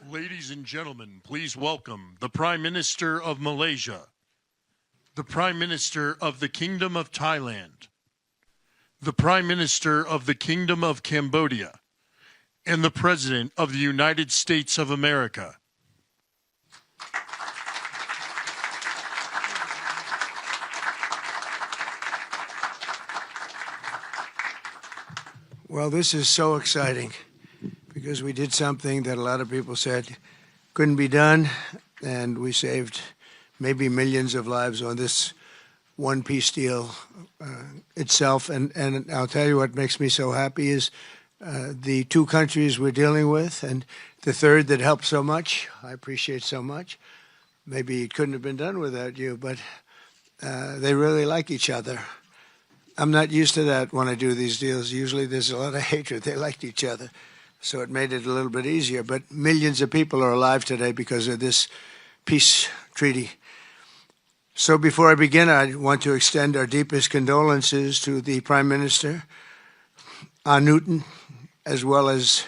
Ladies and gentlemen, please welcome the Prime Minister of Malaysia, the Prime Minister of the Kingdom of Thailand, the Prime Minister of the Kingdom of Cambodia, and the President of the United States of America. Well, this is so exciting because we did something that a lot of people said couldn't be done, and we saved maybe millions of lives on this one peace deal itself. And I'll tell you what makes me so happy is the two countries we're dealing with, and the third that helped so much. I appreciate so much. Maybe it couldn't have been done without you, but they really like each other. I'm not used to that when I do these deals. Usually there's a lot of hatred. They liked each other, so it made it a little bit easier. But millions of people are alive today because of this peace treaty. So before I begin, I want to extend our deepest condolences to the Prime Minister, Newton, as well as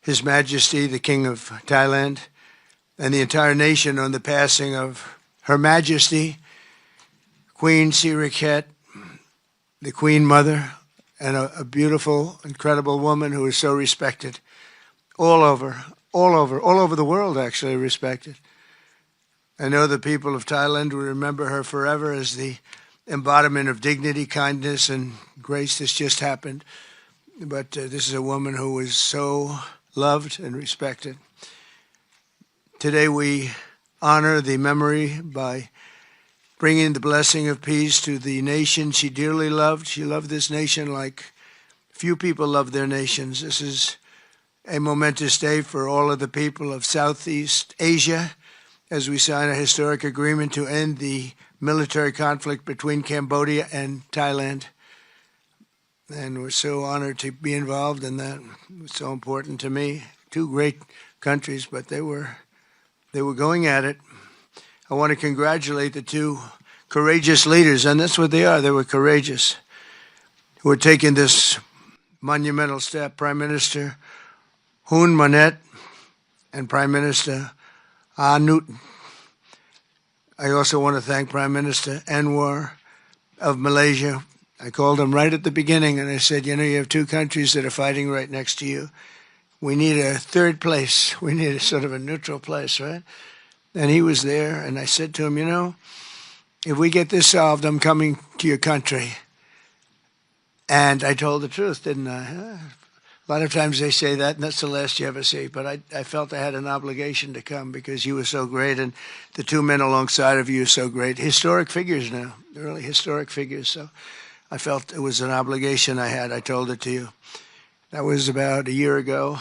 His Majesty, the King of Thailand, and the entire nation on the passing of Her Majesty, Queen Sirikhet, the Queen Mother, and a beautiful, incredible woman who is so respected all over the world, actually respected. I know the people of Thailand will remember her forever as the embodiment of dignity, kindness, and grace. This just happened. But this is a woman who is so loved and respected. Today we honor the memory by bringing the blessing of peace to the nation she dearly loved. She loved this nation like few people love their nations. This is a momentous day for all of the people of Southeast Asia as we sign a historic agreement to end the military conflict between Cambodia and Thailand. And we're so honored to be involved in that. It was so important to me. Two great countries, but they were going at it. I want to congratulate the two courageous leaders, and that's what they are. They were courageous, who are taking this monumental step. Prime Minister Hun Manet and Prime Minister Newton. I also want to thank Prime Minister Anwar of Malaysia. I called him right at the beginning, and I said, you have two countries that are fighting right next to you. We need a third place. We need a sort of a neutral place, right? And he was there, and I said to him, if we get this solved, I'm coming to your country. And I told the truth, didn't I? A lot of times they say that, and that's the last you ever see. But I felt I had an obligation to come because you were so great, and the two men alongside of you are so great. Historic figures now, really historic figures. So I felt it was an obligation I had. I told it to you. That was about a year ago.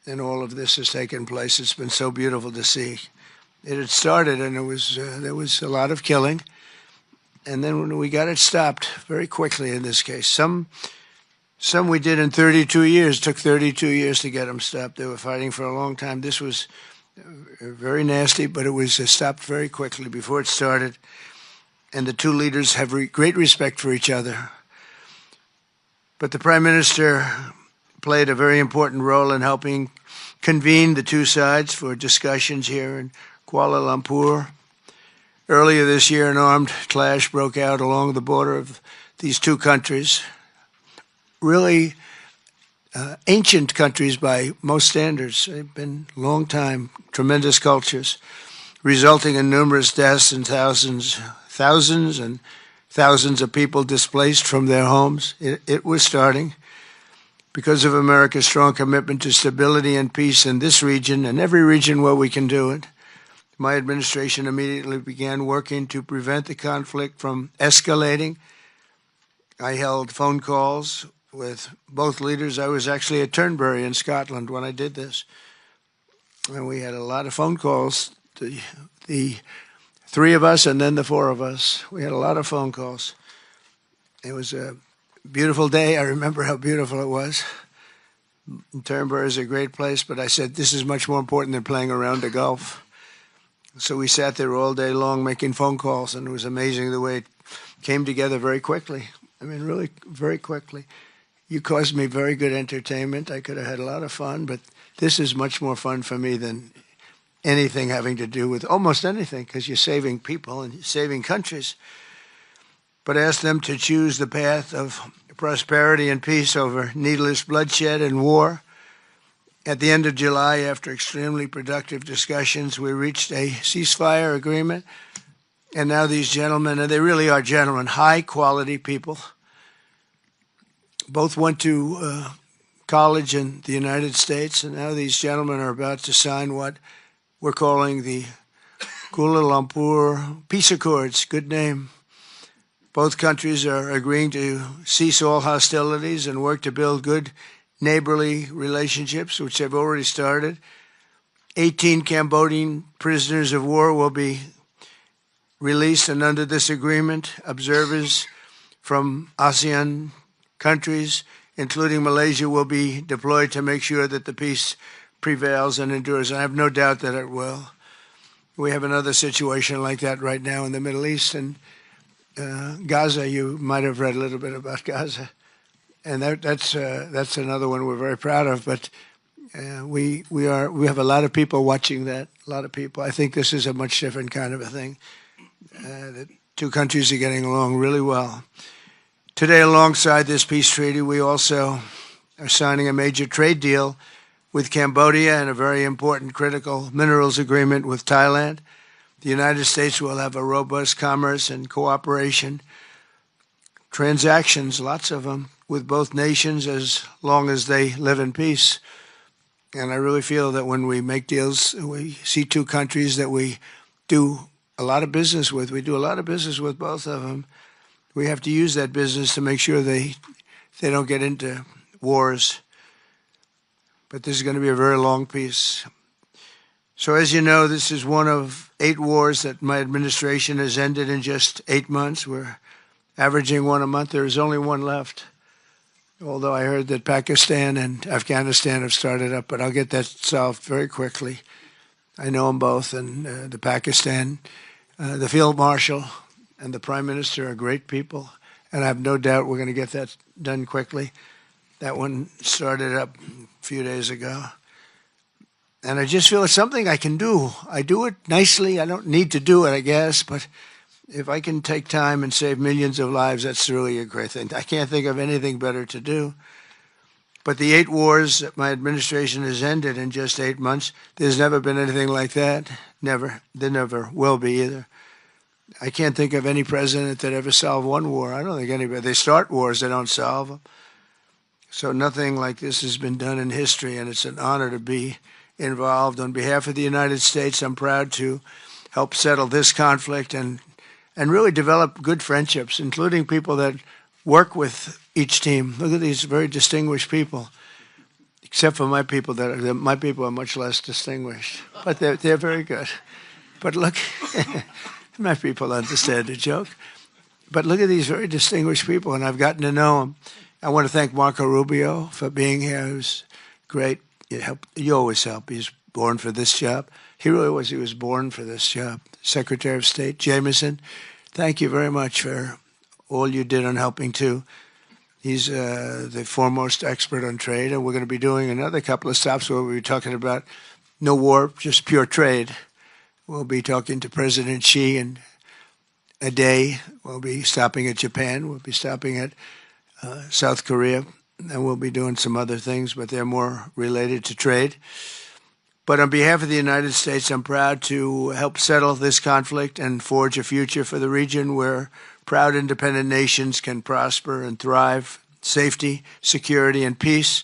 And all of this has taken place. It's been so beautiful to see. It had started, and there was a lot of killing. And then when we got it stopped very quickly in this case, some we did in 32 years. It took 32 years to get them stopped. They were fighting for a long time. This was very nasty, but it was stopped very quickly before it started. And the two leaders have great respect for each other. But the Prime Minister played a very important role in helping convene the two sides for discussions here in Kuala Lumpur. Earlier this year, an armed clash broke out along the border of these two countries, really ancient countries by most standards. They've been long time, tremendous cultures, resulting in numerous deaths and thousands and thousands of people displaced from their homes. It was starting. Because of America's strong commitment to stability and peace in this region and every region where we can do it, my administration immediately began working to prevent the conflict from escalating. I held phone calls with both leaders. I was actually at Turnberry in Scotland when I did this. And we had a lot of phone calls, the three of us and then the four of us. We had a lot of phone calls. It was a beautiful day. I remember how beautiful it was. Turnberry is a great place, but I said, this is much more important than playing around the golf. So we sat there all day long making phone calls, and it was amazing the way it came together very quickly. I mean, really very quickly. You caused me very good entertainment. I could have had a lot of fun, but this is much more fun for me than anything having to do with almost anything, because you're saving people and you're saving countries. But ask them to choose the path of prosperity and peace over needless bloodshed and war. At the end of July, after extremely productive discussions, we reached a ceasefire agreement. And now these gentlemen, and they really are gentlemen, high-quality people, both went to college in the United States, and now these gentlemen are about to sign what we're calling the Kuala Lumpur Peace Accords. Good name. Both countries are agreeing to cease all hostilities and work to build good neighborly relationships, which they've already started. 18 Cambodian prisoners of war will be released, and under this agreement, observers from ASEAN countries, including Malaysia, will be deployed to make sure that the peace prevails and endures. I have no doubt that it will. We have another situation like that right now in the Middle East, and Gaza. You might have read a little bit about Gaza, and that's another one we're very proud of. But we have a lot of people watching that. A lot of people. I think this is a much different kind of a thing. The two countries are getting along really well. Today, alongside this peace treaty, we also are signing a major trade deal with Cambodia and a very important critical minerals agreement with Thailand. The United States will have a robust commerce and cooperation transactions, lots of them, with both nations as long as they live in peace. And I really feel that when we make deals, we see two countries that we do a lot of business with. We do a lot of business with both of them. We have to use that business to make sure they don't get into wars. But this is going to be a very long peace. So as you know, this is one of 8 wars that my administration has ended in just 8 months. We're averaging one a month. There is only one left, although I heard that Pakistan and Afghanistan have started up, but I'll get that solved very quickly. I know them both, and the Pakistan, the Field Marshal and the Prime Minister are great people, and I have no doubt we're going to get that done quickly. That one started up a few days ago. And I just feel it's something I can do. I do it nicely. I don't need to do it, I guess, but if I can take time and save millions of lives, that's really a great thing. I can't think of anything better to do. But the 8 wars that my administration has ended in just 8 months, there's never been anything like that. Never. There never will be either. I can't think of any president that ever solved one war. I don't think anybody. They start wars, they don't solve them. So nothing like this has been done in history, and it's an honor to be involved. On behalf of the United States, I'm proud to help settle this conflict and really develop good friendships, including people that work with each team. Look at these very distinguished people, except for my people. My people are much less distinguished, but they're very good. But look, my people understand the joke. But look at these very distinguished people, and I've gotten to know them. I want to thank Marco Rubio for being here. He was great. You always help. He's born for this job. He really was. He was born for this job. Secretary of State Jameson, thank you very much for all you did on helping too. He's the foremost expert on trade, and we're going to be doing another couple of stops where we'll be talking about no war, just pure trade. We'll be talking to President Xi in a day. We'll be stopping at Japan. We'll be stopping at South Korea. And we'll be doing some other things, but they're more related to trade. But on behalf of the United States, I'm proud to help settle this conflict and forge a future for the region where proud independent nations can prosper and thrive, safety, security, and peace.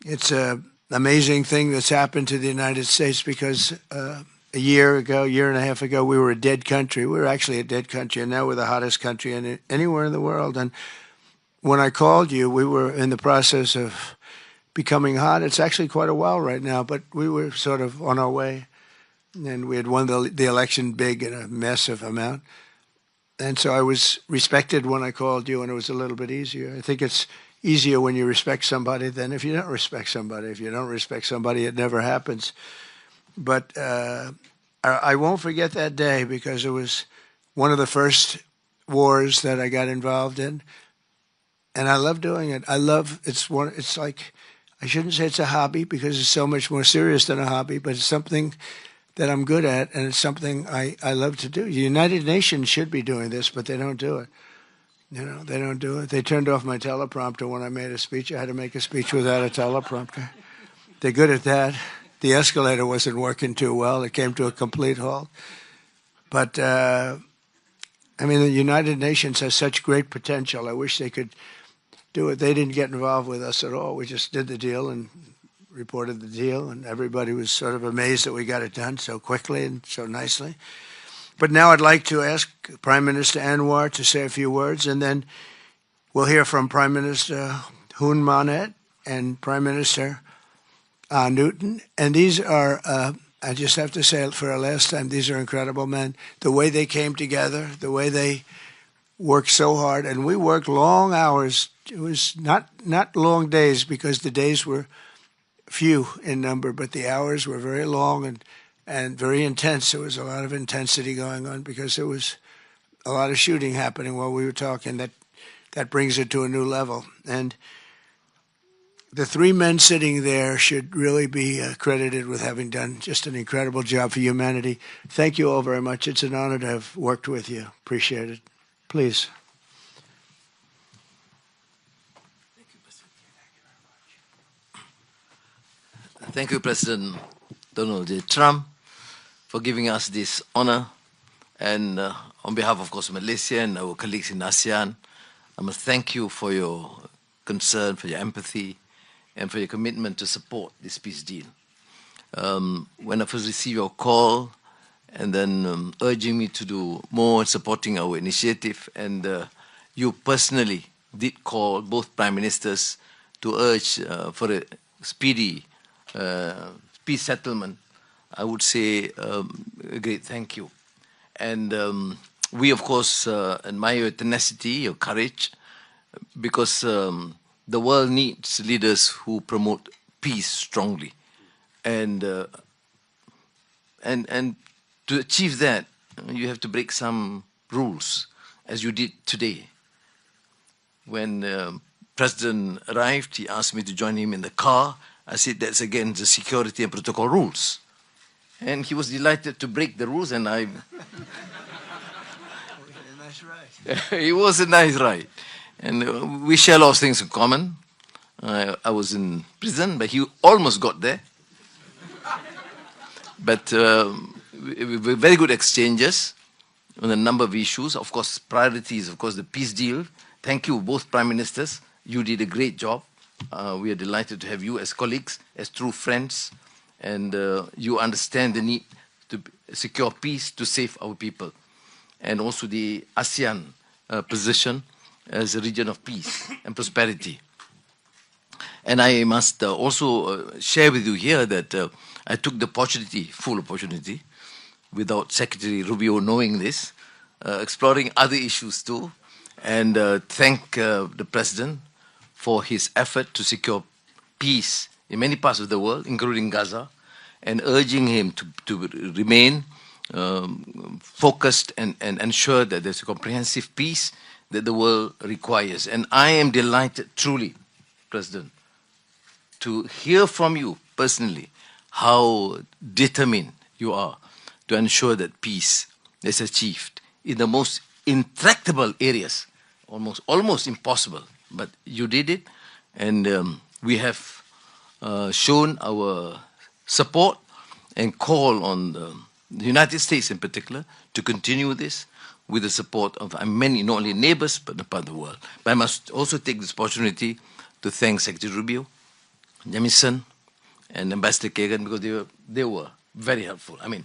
It's an amazing thing that's happened to the United States because a year and a half ago, we were a dead country. We were actually a dead country, and now we're the hottest country anywhere in the world. And when I called you, we were in the process of becoming hot. It's actually quite a while right now, but we were sort of on our way. And we had won the election big in a massive amount. And so I was respected when I called you, and it was a little bit easier. I think it's easier when you respect somebody than if you don't respect somebody. If you don't respect somebody, it never happens. But I won't forget that day because it was one of the first wars that I got involved in. And I love doing it. It's like I shouldn't say it's a hobby because it's so much more serious than a hobby, but it's something that I'm good at, and it's something I love to do. The United Nations should be doing this, but they don't do it. You know, they don't do it. They turned off my teleprompter when I made a speech. I had to make a speech without a teleprompter. They're good at that. The escalator wasn't working too well. It came to a complete halt. But, I mean, the United Nations has such great potential. I wish they could do it. They didn't get involved with us at all. We just did the deal and reported the deal, and everybody was sort of amazed that we got it done so quickly and so nicely. But now I'd like to ask Prime Minister Anwar to say a few words, and then we'll hear from Prime Minister Hun Manet and Prime Minister Newton. And these are, I just have to say it for a last time, these are incredible men. The way they came together, the way they worked so hard, and we worked long hours. It was not long days because the days were few in number, but the hours were very long and very intense. There was a lot of intensity going on because there was a lot of shooting happening while we were talking. That brings it to a new level. And the three men sitting there should really be credited with having done just an incredible job for humanity. Thank you all very much. It's an honor to have worked with you. Appreciate it. Please. Thank you, President Donald J. Trump, for giving us this honor. And on behalf, of course, of Malaysia and our colleagues in ASEAN, I must thank you for your concern, for your empathy, and for your commitment to support this peace deal. When I first received your call and then urging me to do more in supporting our initiative, and you personally did call both prime ministers to urge for a speedy peace settlement, I would say a great thank you. And we, of course, admire your tenacity, your courage, because the world needs leaders who promote peace strongly. And to achieve that, you have to break some rules, as you did today. When President arrived, he asked me to join him in the car. I said, that's against the security and protocol rules. And he was delighted to break the rules, and I... Nice ride. It was a nice ride. And we share a lot of things in common. I was in prison, but he almost got there. But very good exchanges on a number of issues. Of course, priorities, of course, the peace deal. Thank you, both prime ministers. You did a great job. We are delighted to have you as colleagues, as true friends, and you understand the need to secure peace to save our people, and also the ASEAN position as a region of peace and prosperity. And I must also share with you here that I took the opportunity, full opportunity, without Secretary Rubio knowing this, exploring other issues too, and thank the President for his effort to secure peace in many parts of the world, including Gaza, and urging him to remain focused and ensure that there's a comprehensive peace that the world requires. And I am delighted, truly, President, to hear from you personally how determined you are to ensure that peace is achieved in the most intractable areas, almost impossible. But you did it, and we have shown our support and call on the United States in particular to continue this with the support of many, not only neighbors, but the part of the world. But I must also take this opportunity to thank Secretary Rubio, Jamison, and Ambassador Kagan, because they were very helpful. I mean,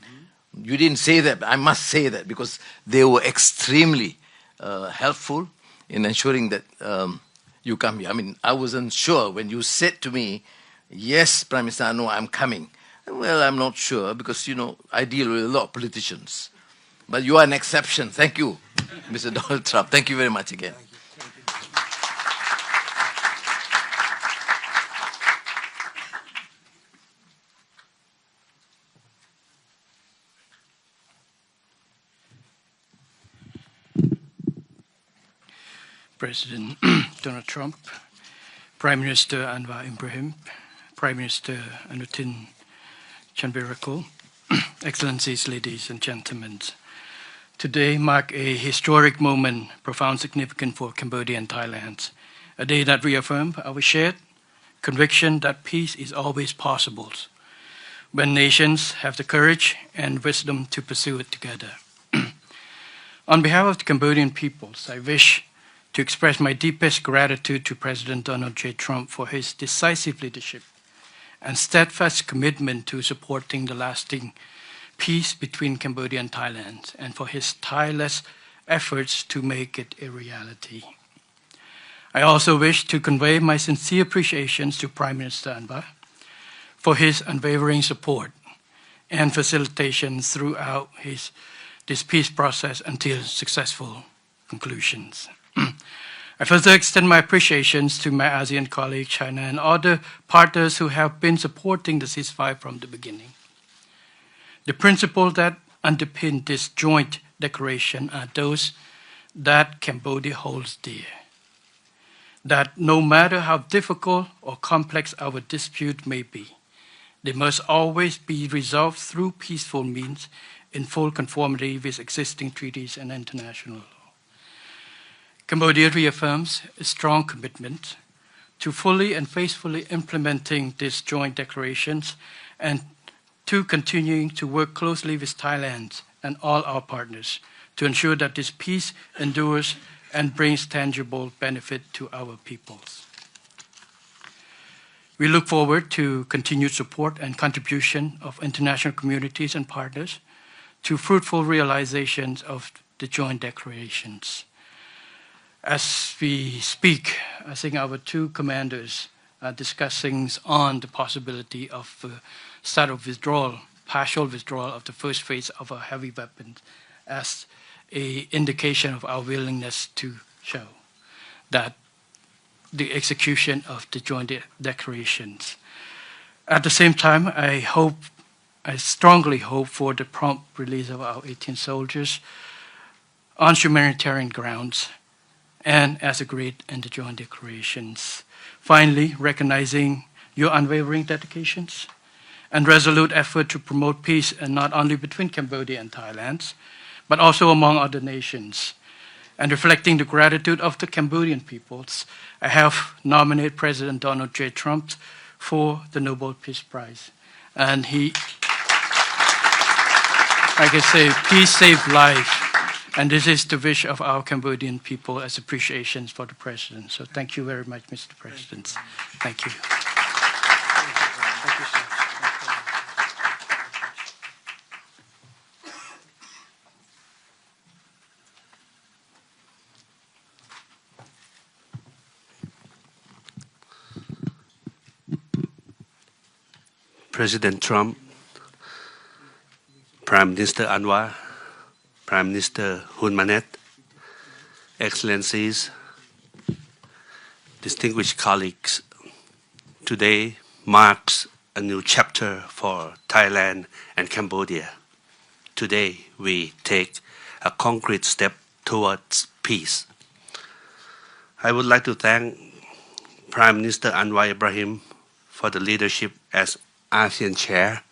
you didn't say that, but I must say that, because they were extremely helpful in ensuring that you come here. I mean, I wasn't sure when you said to me, yes, Prime Minister Anwar, I'm coming. Well, I'm not sure, because, you know, I deal with a lot of politicians. But you are an exception. Thank you, Mr. Donald Trump. Thank you very much again. President Donald Trump, Prime Minister Anwar Ibrahim, Prime Minister Anutin Chanvirakul, Excellencies, ladies and gentlemen. Today marks a historic moment, profound significance for Cambodia and Thailand, a day that reaffirms our shared conviction that peace is always possible when nations have the courage and wisdom to pursue it together. On behalf of the Cambodian peoples, I wish to express my deepest gratitude to President Donald J. Trump for his decisive leadership and steadfast commitment to supporting the lasting peace between Cambodia and Thailand, and for his tireless efforts to make it a reality. I also wish to convey my sincere appreciations to Prime Minister Anwar for his unwavering support and facilitation throughout this peace process until successful conclusions. I further extend my appreciations to my ASEAN colleague, China, and other partners who have been supporting the ceasefire from the beginning. The principles that underpin this joint declaration are those that Cambodia holds dear. That no matter how difficult or complex our dispute may be, they must always be resolved through peaceful means in full conformity with existing treaties and international law. Cambodia reaffirms a strong commitment to fully and faithfully implementing these joint declarations and to continuing to work closely with Thailand and all our partners to ensure that this peace endures and brings tangible benefit to our peoples. We look forward to continued support and contribution of international communities and partners to fruitful realizations of the joint declarations. As we speak, I think our two commanders are discussing on the possibility of start of withdrawal, partial withdrawal of the first phase of our heavy weapons as an indication of our willingness to show that the execution of the joint declarations. At the same time, I strongly hope for the prompt release of our 18 soldiers on humanitarian grounds and as agreed in the joint declarations. Finally, recognizing your unwavering dedications and resolute effort to promote peace, and not only between Cambodia and Thailand, but also among other nations. And reflecting the gratitude of the Cambodian peoples, I have nominated President Donald J. Trump for the Nobel Peace Prize. And he, like I say, peace saved life. And this is the wish of our Cambodian people as appreciations for the President. So thank you very much, Mr. President. Thank you. Thank you, sir. President Trump, Prime Minister Anwar, Prime Minister Hun Manet, Excellencies, distinguished colleagues, today marks a new chapter for Thailand and Cambodia. Today we take a concrete step towards peace. I would like to thank Prime Minister Anwar Ibrahim for the leadership as ASEAN Chair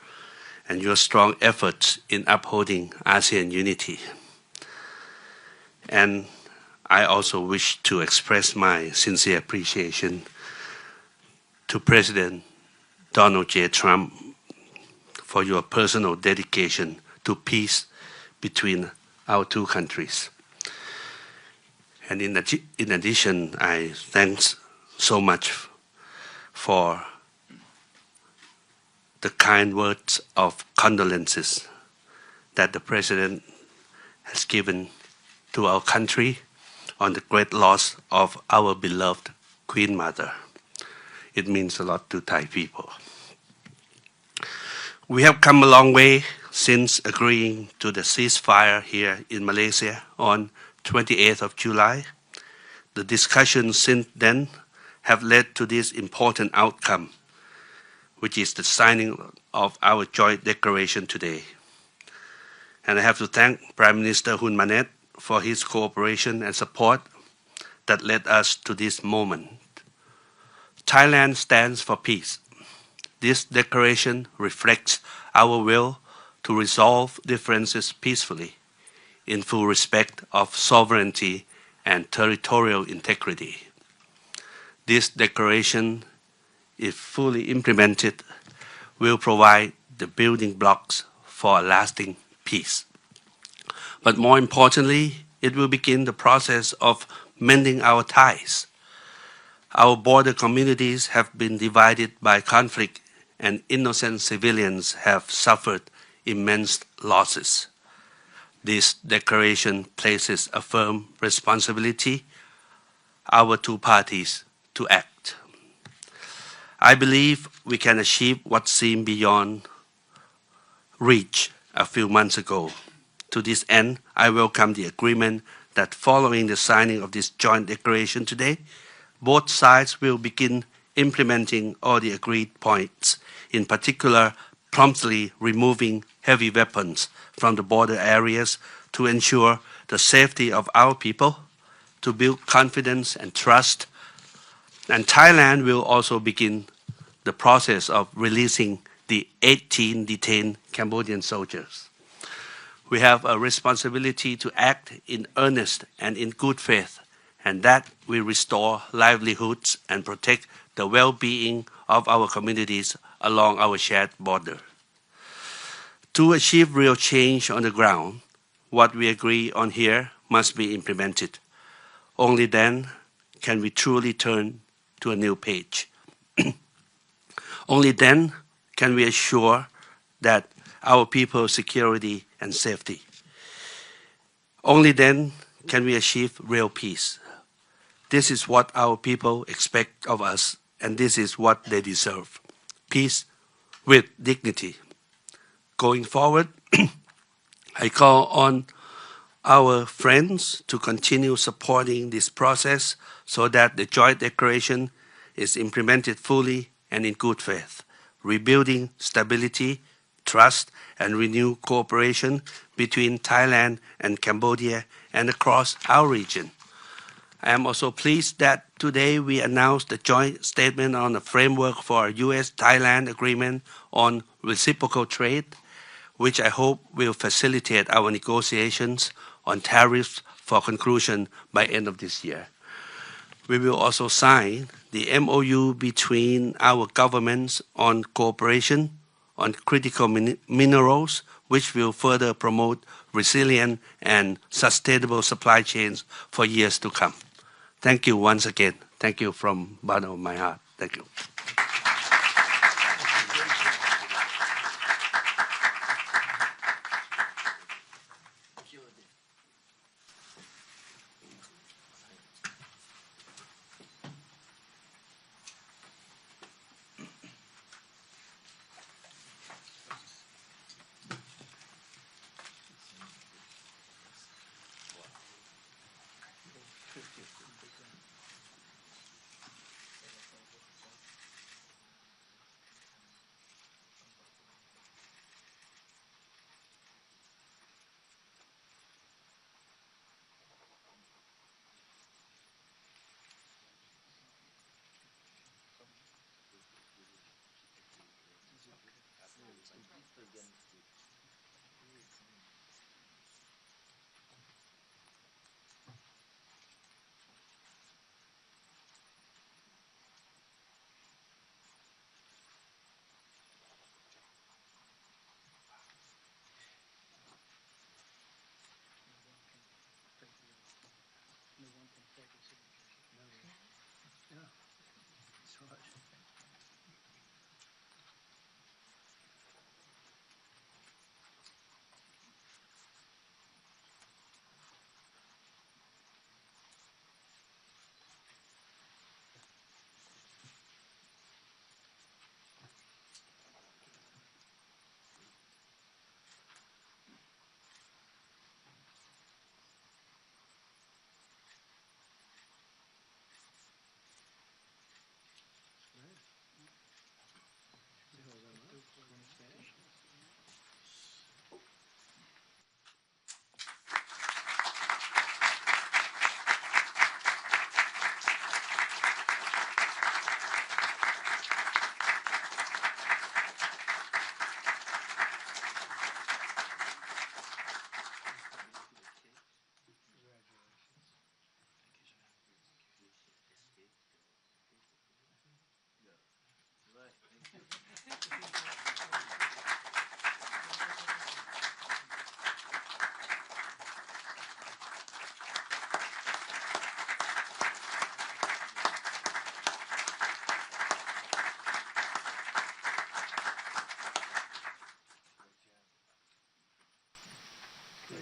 and your strong efforts in upholding ASEAN unity. And I also wish to express my sincere appreciation to President Donald J. Trump for your personal dedication to peace between our two countries. And in addition, I thanks so much for the kind words of condolences that the President has given to our country on the great loss of our beloved Queen Mother. It means a lot to Thai people. We have come a long way since agreeing to the ceasefire here in Malaysia on 28th of July. The discussions since then have led to this important outcome, which is the signing of our joint declaration today. And I have to thank Prime Minister Hun Manet for his cooperation and support that led us to this moment. Thailand stands for peace. This declaration reflects our will to resolve differences peacefully, in full respect of sovereignty and territorial integrity. This declaration, if fully implemented, will provide the building blocks for a lasting peace. But more importantly, it will begin the process of mending our ties. Our border communities have been divided by conflict, and innocent civilians have suffered immense losses. This declaration places a firm responsibility our two parties to act. I believe we can achieve what seemed beyond reach a few months ago. To this end, I welcome the agreement that following the signing of this joint declaration today, both sides will begin implementing all the agreed points, in particular, promptly removing heavy weapons from the border areas to ensure the safety of our people, to build confidence and trust. And Thailand will also begin the process of releasing the 18 detained Cambodian soldiers. We have a responsibility to act in earnest and in good faith, and that will restore livelihoods and protect the well-being of our communities along our shared border. To achieve real change on the ground, what we agree on here must be implemented. Only then can we truly turn to a new page. Only then can we assure that our people's security and safety. Only then can we achieve real peace. This is what our people expect of us, and this is what they deserve. Peace with dignity. Going forward, I call on our friends to continue supporting this process so that the joint declaration is implemented fully and in good faith, rebuilding stability, trust, and renewed cooperation between Thailand and Cambodia and across our region. I am also pleased that today we announced the joint statement on a framework for a U.S.-Thailand agreement on reciprocal trade, which I hope will facilitate our negotiations on tariffs for conclusion by end of this year. We will also sign the MOU between our governments on cooperation on critical minerals, which will further promote resilient and sustainable supply chains for years to come. Thank you once again. Thank you from the bottom of my heart. Thank you.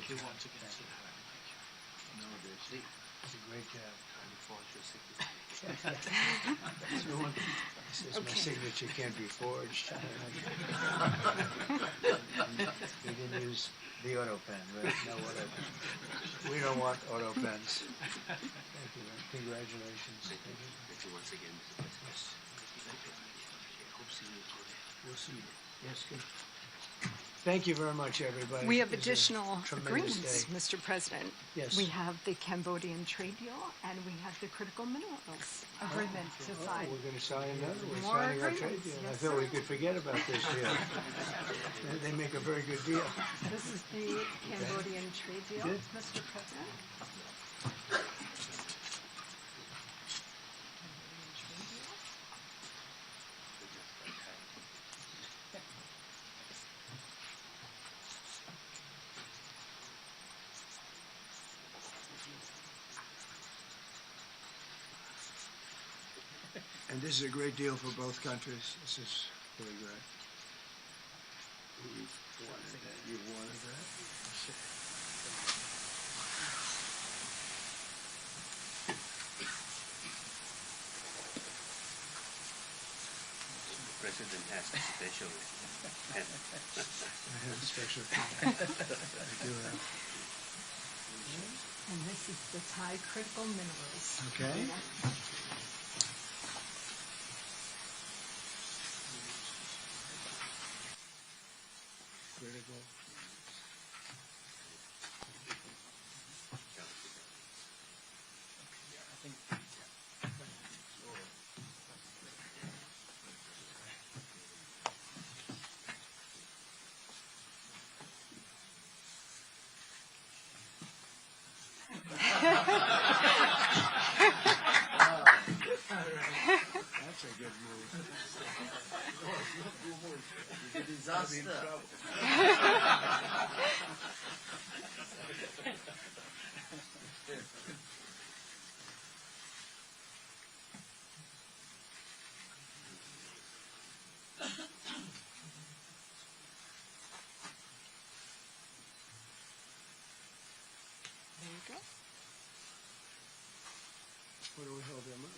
Thank you once again. No, it's a great job. Trying to forge your signature. Says my signature can't be forged. We didn't use the auto pen, right? No auto pen. We don't want auto pens. Thank you, man. Congratulations. Thank you once again, Mr. President. Yes. Hope to see you. We'll see you. Yes, good. Thank you very much, everybody. We have It was a additional tremendous agreements, day. Mr. President. Yes. We have the Cambodian trade deal, and we have the critical minerals agreement to Oh, sign. we're going to sign another. We're More signing our trade agreements, deal. I yes, thought we sir. could forget about this deal. They make a very good deal. This is the Cambodian trade deal, Good. Mr. President. And this is a great deal for both countries. This is really great. You wanted that. You wanted that. The President has a special pen. I have a special. I do have. And this is the Thai critical minerals. Okay. Critical. That's a good move. Disaster. There you go. Where do we hold them up?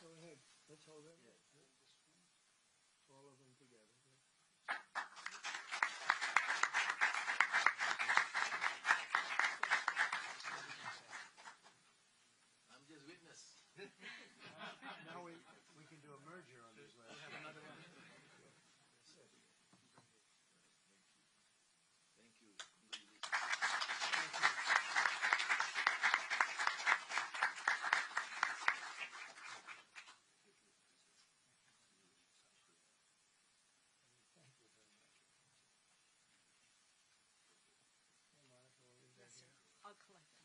Go ahead. Let's hold it. All of them together. I'm just witness. Now we can do a merger on these last. We'll have another one. Thank you. I'll collect them.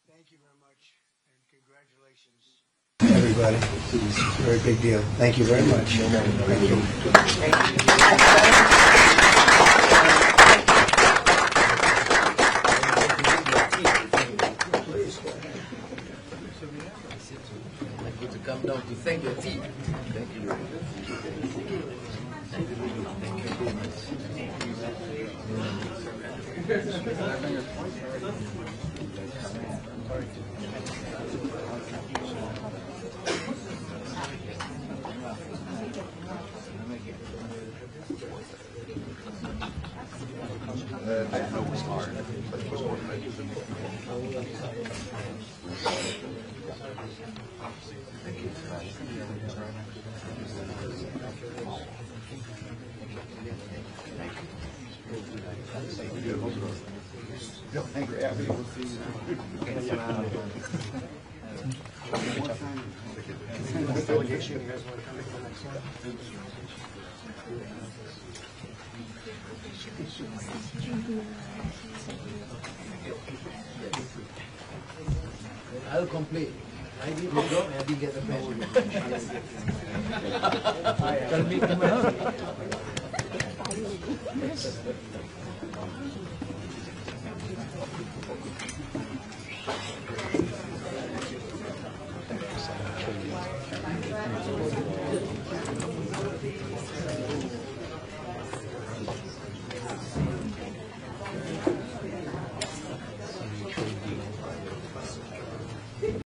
Thank you very much, and congratulations. Everybody, it's a very big deal. Thank you very much. Thank you. Good to come down to thank your team. Thank you. I'll complain. I did the job and I didn't get the pay. Tell me come out.